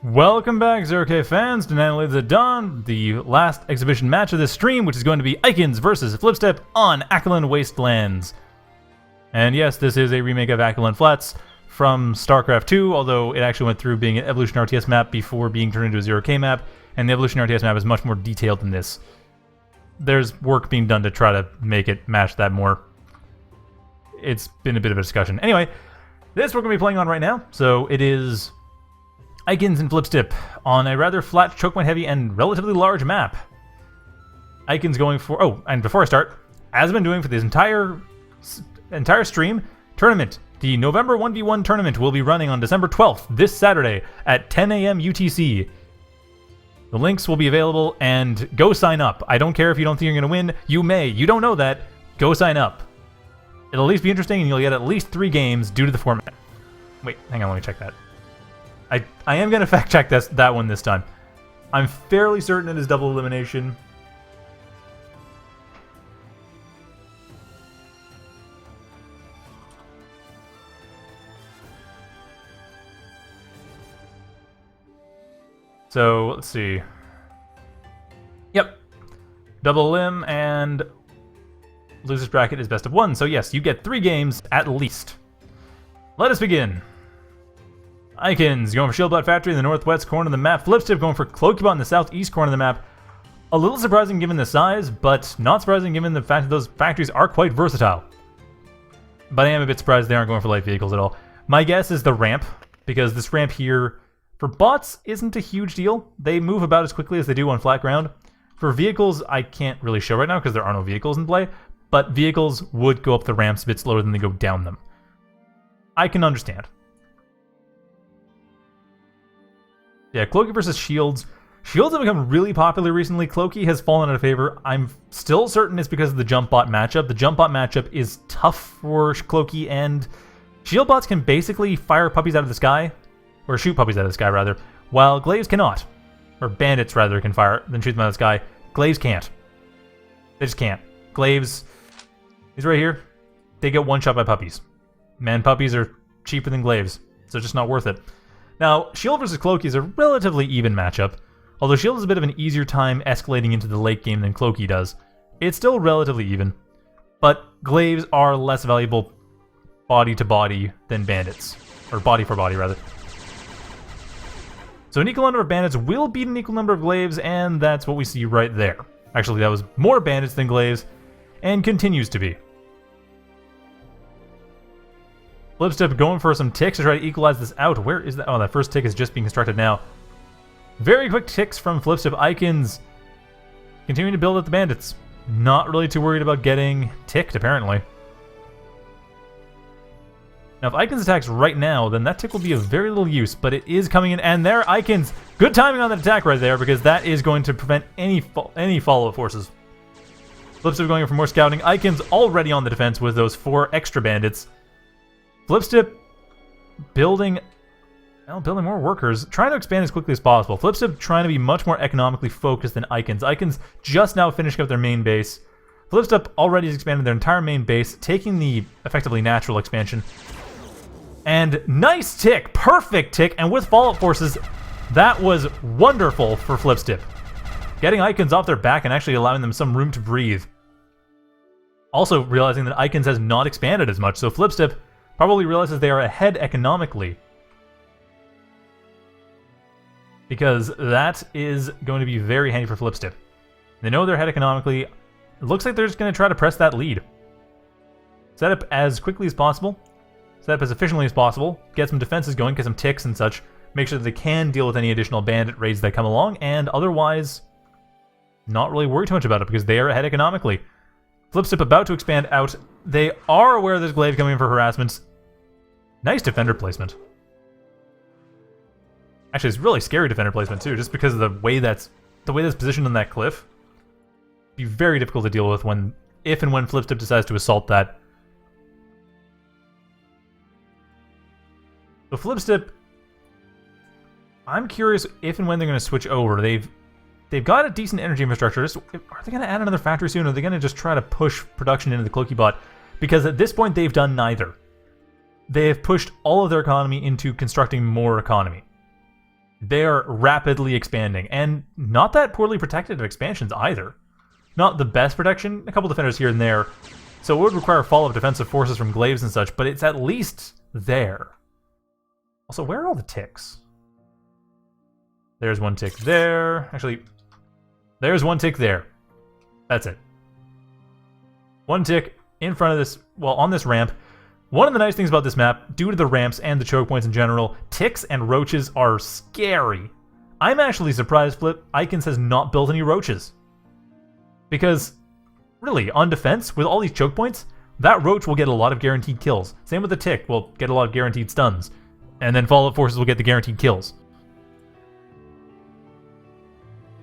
Welcome back, ZK fans, to Night of the Dawn, the last exhibition match of this stream, which is going to be ikinz versus Flipstip on Akilon Wastelands. And yes, this is a remake of Akilon Flats from StarCraft 2, although it actually went through being an Evolution RTS map before being turned into a 0K map, and the Evolution RTS map is much more detailed than this. There's work being done to try to make it match that more. It's been a bit of a discussion. Anyway, this we're going to be playing on right now, so it is ikinz and Flipstip on a rather flat, choke point heavy, and relatively large map. ikinz going for... Oh, and before I start, as I've been doing for this entire stream, tournament. The November 1v1 tournament will be running on December 12th, this Saturday, at 10 a.m. UTC. The links will be available, and go sign up. I don't care if you don't think you're going to win. You may. You don't know that. Go sign up. It'll at least be interesting, and you'll get at least 3 games due to the format. Wait, hang on, let me check that. I am going to fact check that one this time. I'm fairly certain it is double elimination. So, let's see. Yep. Double elim, and loser's bracket is best of 1. So yes, you get 3 games at least. Let us begin. ikinz going for Shieldbot Factory in the northwest corner of the map. Flipstip going for Cloaky in the southeast corner of the map. A little surprising given the size, but not surprising given the fact that those factories are quite versatile. But I am a bit surprised they aren't going for light vehicles at all. My guess is the ramp, because this ramp here for bots isn't a huge deal. They move about as quickly as they do on flat ground. For vehicles, I can't really show right now because there are no vehicles in play, but vehicles would go up the ramps a bit slower than they go down them. I can understand. Yeah, Cloaky versus Shields. Shields have become really popular recently. Cloaky has fallen out of favor. I'm still certain it's because of the jump bot matchup. The jump bot matchup is tough for Cloaky, and shield bots can basically fire puppies out of the sky, or shoot puppies out of the sky, rather, while glaives cannot. Or bandits, rather, can fire than shoot them out of the sky. Glaives can't. They just can't. Glaives, these right here, they get one shot by puppies. Man, puppies are cheaper than glaives, so it's just not worth it. Now, Shield versus Cloaky is a relatively even matchup, although Shield has a bit of an easier time escalating into the late game than Cloaky does. It's still relatively even, but glaives are less valuable body to body than bandits, or body for body, rather. So an equal number of bandits will beat an equal number of glaives, and that's what we see right there. Actually, that was more bandits than glaives, and continues to be. Flipstip going for some ticks to try to equalize this out. Where is that? Oh, that first tick is just being constructed now. Very quick ticks from Flipstip. ikinz continuing to build up the bandits. Not really too worried about getting ticked, apparently. Now, if ikinz attacks right now, then that tick will be of very little use, but it is coming in, and there, ikinz. Good timing on that attack right there, because that is going to prevent any follow-up forces. Flipstip going for more scouting. ikinz already on the defense with those 4 extra bandits. Flipstip building more workers, trying to expand as quickly as possible. Flipstip trying to be much more economically focused than ikinz. ikinz just now finishing up their main base. Flipstip already has expanded their entire main base, taking the effectively natural expansion. And nice tick, perfect tick, and with follow-up forces, that was wonderful for Flipstip. Getting ikinz off their back and actually allowing them some room to breathe. Also realizing that ikinz has not expanded as much, so Flipstip probably realizes they are ahead economically. Because that is going to be very handy for Flipstip. They know they're ahead economically. It looks like they're just going to try to press that lead. Set up as quickly as possible. Set up as efficiently as possible. Get some defenses going, get some ticks and such. Make sure that they can deal with any additional bandit raids that come along, and otherwise not really worry too much about it because they are ahead economically. Flipstip about to expand out. They are aware there's glaive coming in for harassments. Nice defender placement. Actually, it's really scary defender placement too, just because of the way that's positioned on that cliff. It'd be very difficult to deal with if and when Flipstip decides to assault that. So Flipstip, I'm curious if and when they're going to switch over. They've got a decent energy infrastructure. Are they going to add another factory soon, or are they going to just try to push production into the Cloaky bot? Because at this point, they've done neither. They have pushed all of their economy into constructing more economy. They're rapidly expanding, and not that poorly protected of expansions either. Not the best protection, a couple defenders here and there, so it would require follow-up defensive forces from glaives and such, but it's at least there. Also, where are all the ticks? There's one tick there. Actually, there's one tick there. That's it. One tick in front of this, well, on this ramp. One of the nice things about this map, due to the ramps and the choke points in general, ticks and roaches are scary. I'm actually surprised ikinz has not built any roaches. Because, really, on defense, with all these choke points, that roach will get a lot of guaranteed kills. Same with the tick, will get a lot of guaranteed stuns. And then follow-up forces will get the guaranteed kills.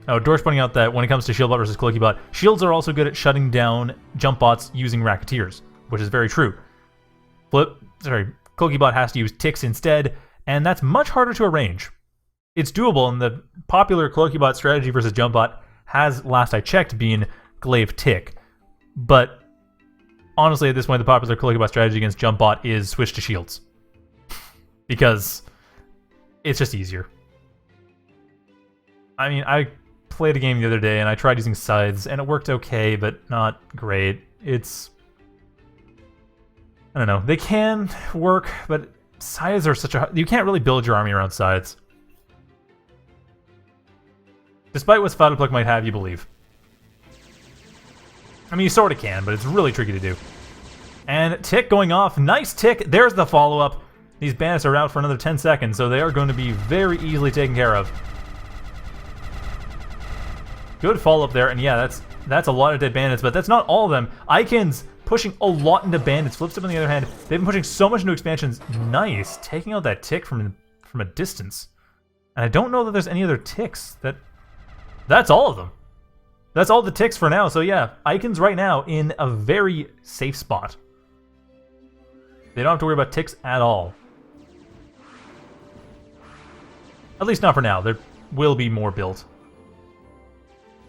Oh, Dorsch pointing out that when it comes to shield bot versus Cloaky bot, shields are also good at shutting down jump bots using racketeers, which is very true. Cloaky bot has to use ticks instead, and that's much harder to arrange. It's doable, and the popular Cloaky bot strategy versus jump bot has, last I checked, been glaive tick. But honestly, at this point, the popular Cloaky bot strategy against jump bot is switch to shields. Because it's just easier. I mean, I played a game the other day, and I tried using scythes, and it worked okay, but not great. I don't know. They can work, but scythes are such a... You can't really build your army around scythes. Despite what Svadopluck might have you believe. I mean, you sort of can, but it's really tricky to do. And tick going off. Nice tick. There's the follow-up. These bandits are out for another 10 seconds, so they are going to be very easily taken care of. Good follow-up there, and yeah, that's a lot of dead bandits, but that's not all of them. ikinz pushing a lot into bandits. Flipstip, on the other hand, they've been pushing so much into expansions. Nice, taking out that tick from a distance. And I don't know that there's any other ticks. That's all of them. That's all the ticks for now. So yeah, ikinz right now in a very safe spot. They don't have to worry about ticks at all. At least not for now. There will be more built.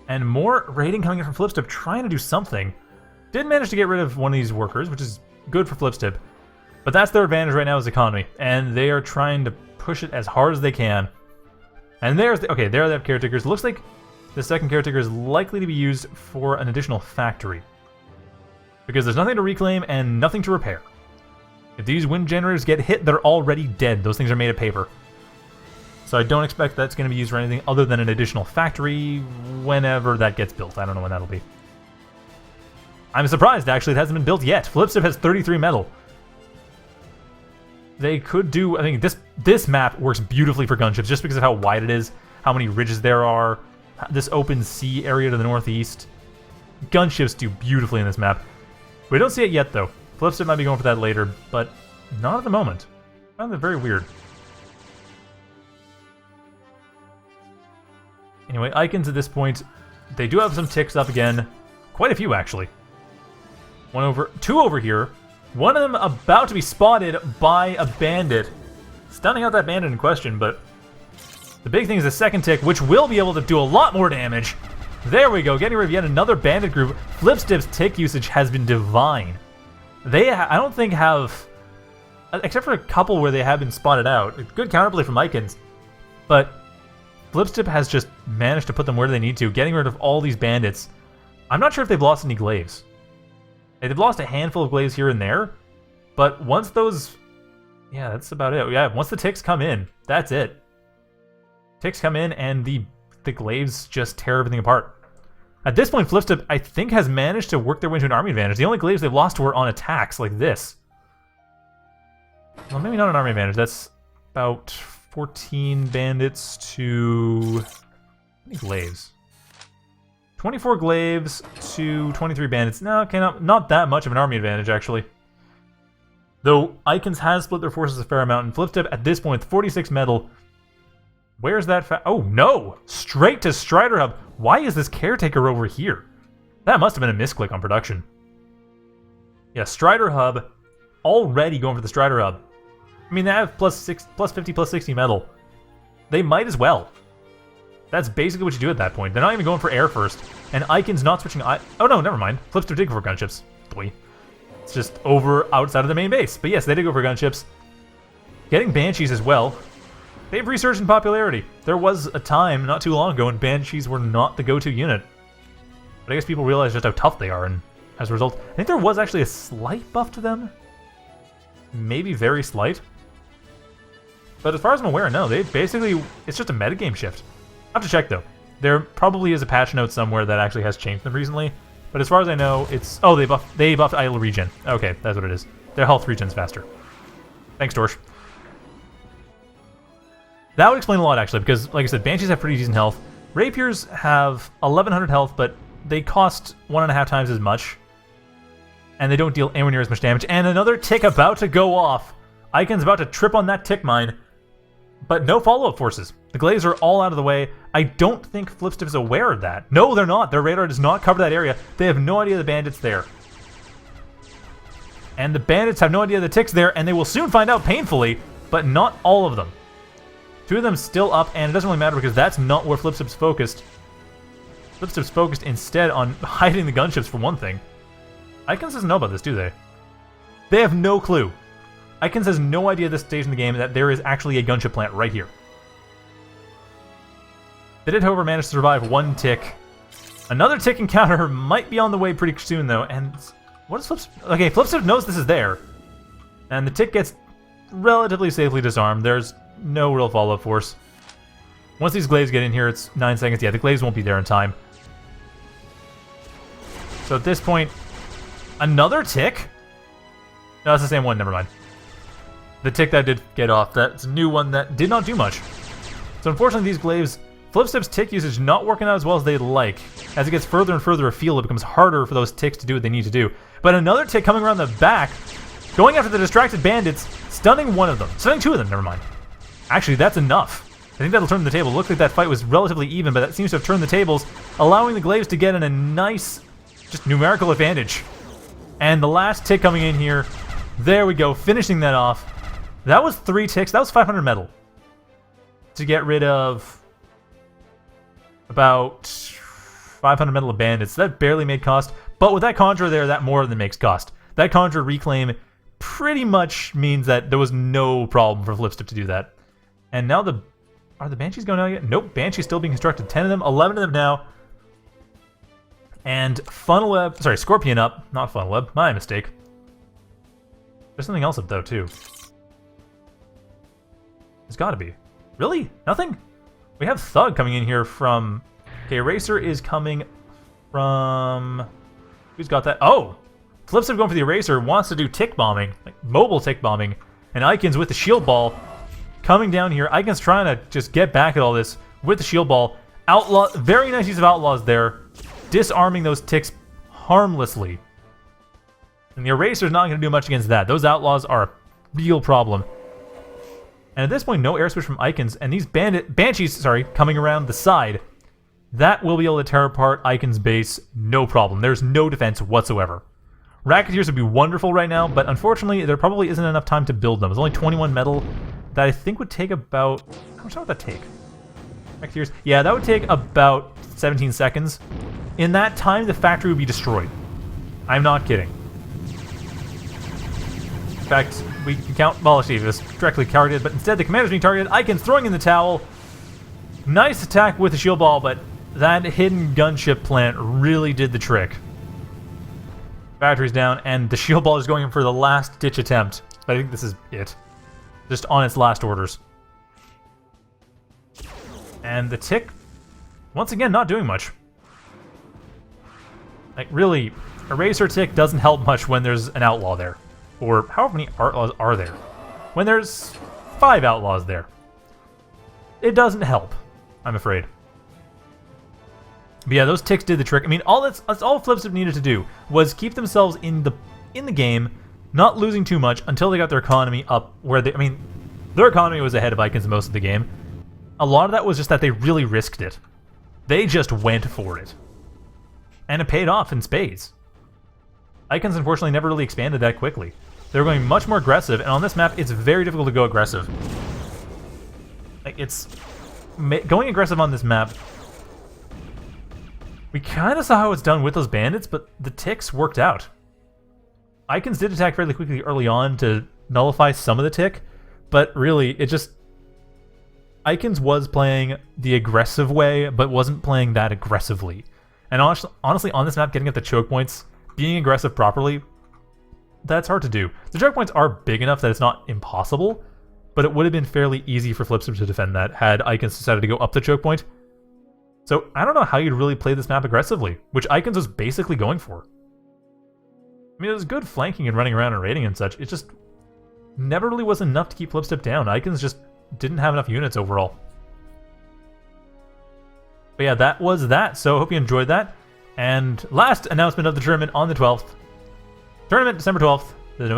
And more raiding coming in from Flipstip, trying to do something. Did manage to get rid of one of these workers, which is good for Flipstip. But that's their advantage right now is economy. And they are trying to push it as hard as they can. And there's the... Okay, there they have caretakers. Looks like the second caretaker is likely to be used for an additional factory. Because there's nothing to reclaim and nothing to repair. If these wind generators get hit, they're already dead. Those things are made of paper. So I don't expect that's going to be used for anything other than an additional factory whenever that gets built. I don't know when that'll be. I'm surprised, actually, it hasn't been built yet. Flipstip has 33 metal. They could do... I think this map works beautifully for gunships just because of how wide it is, how many ridges there are, this open sea area to the northeast. Gunships do beautifully in this map. We don't see it yet, though. Flipstip might be going for that later, but not at the moment. I found that very weird. Anyway, ikinz at this point, they do have some ticks up again. Quite a few, actually. Two over here. One of them about to be spotted by a bandit. Stunning out that bandit in question, but the big thing is the second tick, which will be able to do a lot more damage. There we go, getting rid of yet another bandit group. Flipstip's tick usage has been divine. They, I don't think, have... Except for a couple where they have been spotted out. Good counterplay from ikinz. But Flipstip has just managed to put them where they need to, getting rid of all these bandits. I'm not sure if they've lost any glaives. They've lost a handful of glaives here and there, but once those... Yeah, that's about it. Yeah, once the ticks come in, that's it. Ticks come in and the glaives just tear everything apart. At this point, Flipstip, I think, has managed to work their way into an army advantage. The only glaives they've lost were on attacks like this. Well, maybe not an army advantage. That's about 14 bandits to... How many glaives? 24 glaives to 23 bandits. No, okay, not that much of an army advantage, actually. Though ikinz has split their forces a fair amount, and Flipstip, at this point, 46 metal. Where's that Oh, no! Straight to Strider Hub. Why is this caretaker over here? That must have been a misclick on production. Yeah, Strider Hub, already going for the Strider Hub. I mean, they have plus 50, plus 60 metal. They might as well. That's basically what you do at that point. They're not even going for air first. And ikinz not switching... Oh no, never mind. Flipstip did go for gunships. It's just over outside of the main base. But yes, they did go for gunships. Getting banshees as well. they've resurged in popularity. There was a time not too long ago when Banshees were not the go-to unit. But I guess people realize just how tough they are, and as a result, I think there was actually a slight buff to them. Maybe very slight. But as far as I'm aware, no, they basically, it's just a metagame shift. I have to check though. There probably is a patch note somewhere that actually has changed them recently. But as far as I know, it's, oh, they buffed idle regen. Okay, that's what it is. Their health regen's faster. Thanks, Dorsch. That would explain a lot, actually, because, like I said, Banshees have pretty decent health. Rapiers have 1100 health, but they cost 1.5 times as much. And they don't deal anywhere near as much damage. And another tick about to go off. Ikinz about to trip on that tick mine. But no follow-up forces. The glaives are all out of the way. I don't think Flipstip is aware of that. No, they're not. Their radar does not cover that area. They have no idea the bandit's there. And the bandits have no idea the tick's there, and they will soon find out painfully, but not all of them. 2 of them still up, and it doesn't really matter because that's not where Flipstip's focused. Flipstip's focused instead on hiding the gunships for one thing. Ikinz doesn't know about this, do they? They have no clue. Ikinz has no idea at this stage in the game that there is actually a gunship plant right here. They did, however, manage to survive 1 tick. Another tick encounter might be on the way pretty soon, though, and what is Flipstip? Okay, Flipstip knows this is there. And the tick gets relatively safely disarmed. There's no real follow-up force. Once these glaives get in here, it's 9 seconds. Yeah, the glaives won't be there in time. So at this point, another tick? No, it's the same one, never mind. The tick that did get off, that's a new one that did not do much. So unfortunately these glaives, Flipstip's tick usage not working out as well as they'd like. As it gets further and further afield, it becomes harder for those ticks to do what they need to do. But another tick coming around the back, going after the distracted bandits, stunning 1 of them. Stunning 2 of them, never mind. Actually, that's enough. I think that'll turn the table. It looked like that fight was relatively even, but that seems to have turned the tables, allowing the glaives to get in a nice, just numerical advantage. And the last tick coming in here, there we go, finishing that off. That was 3 ticks. That was 500 metal. To get rid of about 500 metal of bandits. That barely made cost. But with that Conjurer there, that more than makes cost. That Conjurer reclaim pretty much means that there was no problem for Flipstip to do that. And now are the Banshees going out yet? Nope, Banshee's still being constructed. 10 of them, 11 of them now. And Scorpion up. Not Funnel Web, my mistake. There's something else up though, too. There's gotta be. Really? Nothing? We have Thug coming in here from... Okay, Eraser is coming from... Who's got that? Oh! Flipstip going for the Eraser, wants to do tick bombing. Like, mobile tick bombing. And Ikinz with the shield ball coming down here. Ikinz trying to just get back at all this with the shield ball. Outlaw, very nice use of Outlaws there. Disarming those ticks harmlessly. And the Eraser's not going to do much against that. Those Outlaws are a real problem. And at this point, no air switch from Ikinz, and these Banshees, coming around the side. That will be able to tear apart Ikin's base, no problem. There's no defense whatsoever. Racketeers would be wonderful right now, but unfortunately, there probably isn't enough time to build them. There's only 21 metal that I think would take about... How much time would that take? Racketeers? Yeah, that would take about 17 seconds. In that time, the factory would be destroyed. I'm not kidding. In fact, we can count... Well, actually, it was directly targeted, but instead the commander's being targeted. Ikinz throwing in the towel. Nice attack with the shield ball, but that hidden gunship plant really did the trick. Battery's down, and the shield ball is going in for the last-ditch attempt. But I think this is it. Just on its last orders. And the tick, once again, not doing much. Like, really, Eraser tick doesn't help much when there's an outlaw there. Or however many outlaws are there. When there's 5 outlaws there. It doesn't help, I'm afraid. But yeah, those ticks did the trick. I mean, that's all Flipstip needed to do was keep themselves in the game, not losing too much until they got their economy up where they... I mean, their economy was ahead of Ikinz most of the game. A lot of that was just that they really risked it. They just went for it. And it paid off in spades. Ikinz, unfortunately, never really expanded that quickly. They were going much more aggressive, and on this map, it's very difficult to go aggressive. Like, it's... Going aggressive on this map... We kind of saw how it's done with those bandits, but the ticks worked out. Ikinz did attack fairly quickly early on to nullify some of the tick, but really, it just... ikinz was playing the aggressive way, but wasn't playing that aggressively. And honestly, on this map, getting at the choke points, being aggressive properly, that's hard to do. The choke points are big enough that it's not impossible, but it would have been fairly easy for Flipstip to defend that had ikinz decided to go up the choke point. So I don't know how you'd really play this map aggressively, which ikinz was basically going for. I mean, it was good flanking and running around and raiding and such. It just never really was enough to keep Flipstip down. ikinz just didn't have enough units overall. But yeah, that was that. So I hope you enjoyed that. And last announcement of the tournament on the 12th. Tournament December 12th. The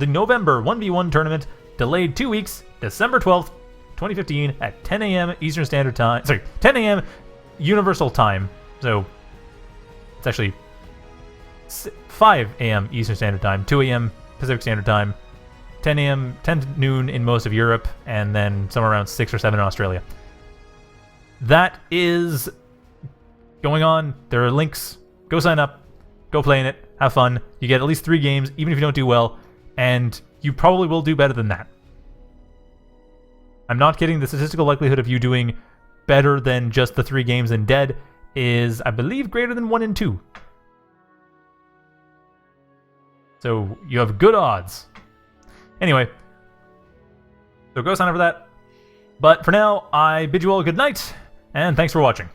November 1v1 tournament delayed 2 weeks, December 12th, 2015 at 10 a.m. Eastern Standard Time. Sorry, 10 a.m. Universal Time. So it's actually 5 a.m. Eastern Standard Time, 2 a.m. Pacific Standard Time, 10 a.m., 10 to noon in most of Europe, and then somewhere around 6 or 7 in Australia. That is going on. There are links. Go sign up. Go play in it. Have fun. You get at least 3 games, even if you don't do well, and you probably will do better than that. I'm not kidding. The statistical likelihood of you doing better than just the 3 games in Dead is, I believe, greater than 1 in 2. So you have good odds. Anyway, so go sign up for that. But for now, I bid you all a good night, and thanks for watching.